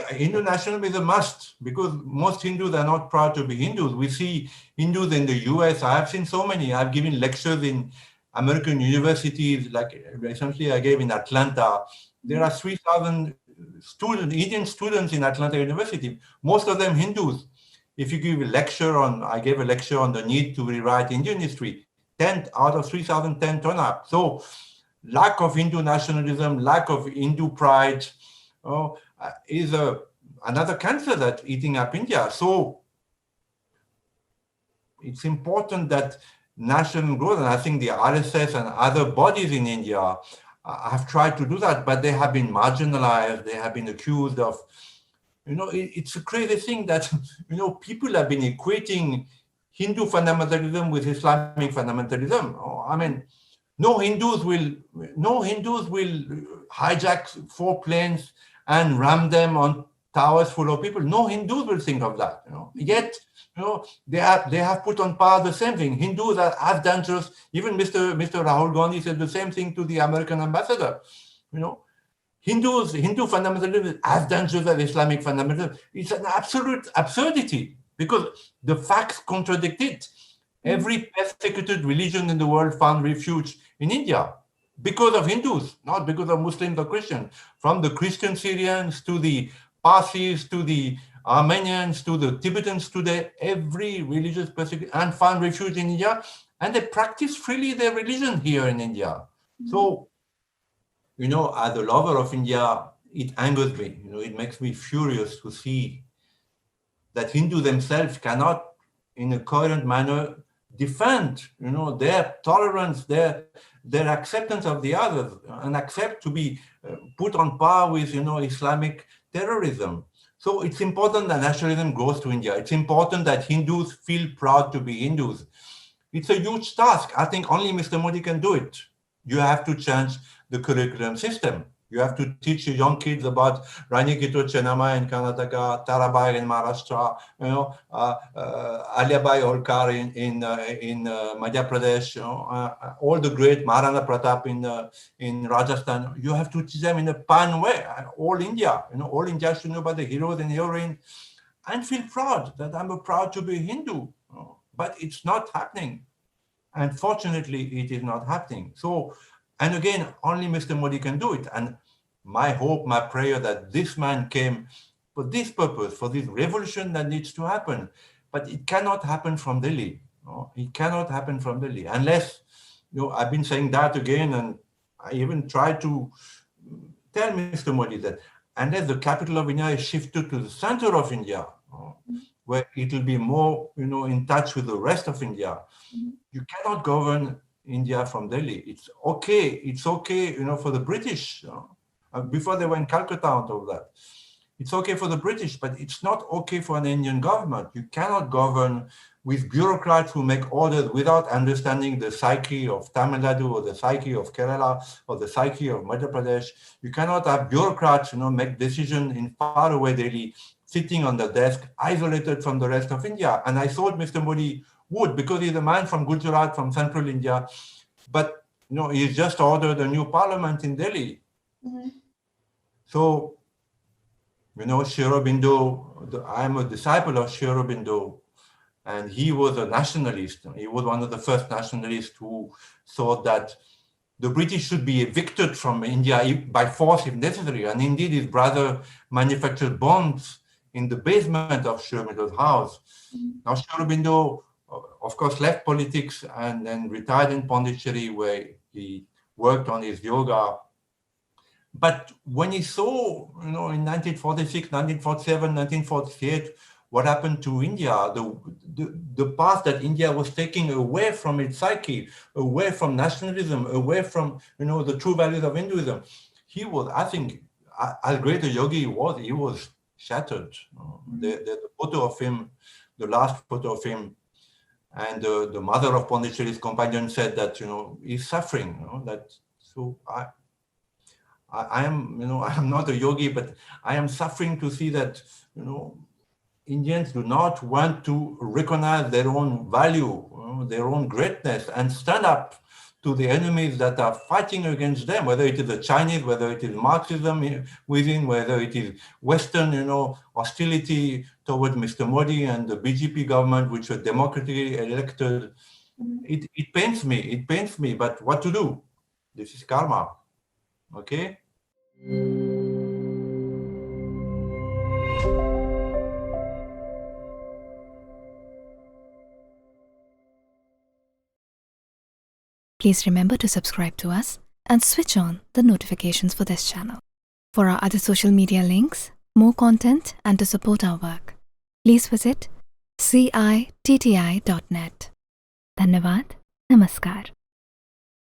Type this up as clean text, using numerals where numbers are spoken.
Hindu nationalism is a must because most Hindus are not proud to be Hindus. We see Hindus in the US. I have seen so many. I've given lectures in American universities, like recently I gave in Atlanta. There are 3,000 students, Indian students in Atlanta University, most of them Hindus. If you give a lecture on, I gave a lecture on the need to rewrite Indian history, 10 out of 3,000, 10 turn up. So lack of Hindu nationalism, lack of Hindu pride is another cancer that's eating up India. So it's important that national growth, and I think the RSS and other bodies in India have tried to do that, but they have been marginalized. They have been accused of, it's a crazy thing that, people have been equating Hindu fundamentalism with Islamic fundamentalism. I mean, no Hindus will hijack 4 planes and ram them on towers full of people. No Hindus will think of that. Yet, they have put on par the same thing. Hindus are as dangerous. Even Mr. Rahul Gandhi said the same thing to the American ambassador. Hindu fundamentalism is as dangerous as Islamic fundamentalism. It's an absolute absurdity because the facts contradict it. Every persecuted religion in the world found refuge in India because of Hindus, not because of Muslims or Christians. From the Christian Syrians to the Parsis to the Armenians to the Tibetans today, every religious persecution and found refuge in India, and they practice freely their religion here in India. So, as a lover of India, it angers me. It makes me furious to see that Hindus themselves cannot, in a coherent manner, defend, their tolerance, their acceptance of the others, and accept to be put on par with, Islamic terrorism. So it's important that nationalism goes to India. It's important that Hindus feel proud to be Hindus. It's a huge task. I think only Mr. Modi can do it. You have to change the curriculum system. You have to teach your young kids about Rani Kito Chennamma in Karnataka, Tarabai in Maharashtra, Aliabai Holkar in Madhya Pradesh, all the great Maharana Pratap in Rajasthan. You have to teach them in a pan way. All India, all India should know about the heroes and heroines and feel proud that I'm proud to be Hindu. But it's not happening. Unfortunately, it is not happening. So, and again, only Mr. Modi can do it. And my hope, my prayer that this man came for this purpose, for this revolution that needs to happen. But it cannot happen from Delhi. It cannot happen from Delhi. Unless, I've been saying that again, and I even tried to tell Mr. Modi that unless the capital of India is shifted to the center of India, where it will be more, in touch with the rest of India, you cannot govern India from Delhi. It's okay, for the British, before they were in Calcutta and all that. It's okay for the British, but it's not okay for an Indian government. You cannot govern with bureaucrats who make orders without understanding the psyche of Tamil Nadu or the psyche of Kerala or the psyche of Madhya Pradesh. You cannot have bureaucrats, make decisions in faraway Delhi, sitting on the desk, isolated from the rest of India. And I thought Mr. Modi would, because he's a man from Gujarat, from central India. But, he's just ordered a new parliament in Delhi. Mm-hmm. So, Sri Aurobindo, I'm a disciple of Sri Aurobindo, and he was a nationalist. He was one of the first nationalists who thought that the British should be evicted from India by force if necessary. And indeed, his brother manufactured bombs in the basement of Sri Aurobindo's house. Mm-hmm. Now, Sri Aurobindo, of course, left politics and then retired in Pondicherry, where he worked on his yoga. But when he saw, in 1946, 1947, 1948, what happened to India, the path that India was taking away from its psyche, away from nationalism, away from, the true values of Hinduism, he was, I think, as great a yogi he was shattered. There's a photo of him, the last photo of him, and the mother of Pondicherry's companion said that, he's suffering, so I am, I'm not a yogi, but I am suffering to see that, Indians do not want to recognize their own value, their own greatness, and stand up to the enemies that are fighting against them, whether it is the Chinese, whether it is Marxism within, whether it is Western, hostility towards Mr. Modi and the BJP government, which was democratically elected. It pains me, but what to do? This is karma, okay? Please remember to subscribe to us and switch on the notifications for this channel. For our other social media links, more content, and to support our work, please visit citti.net. Dhanyavad. Namaskar.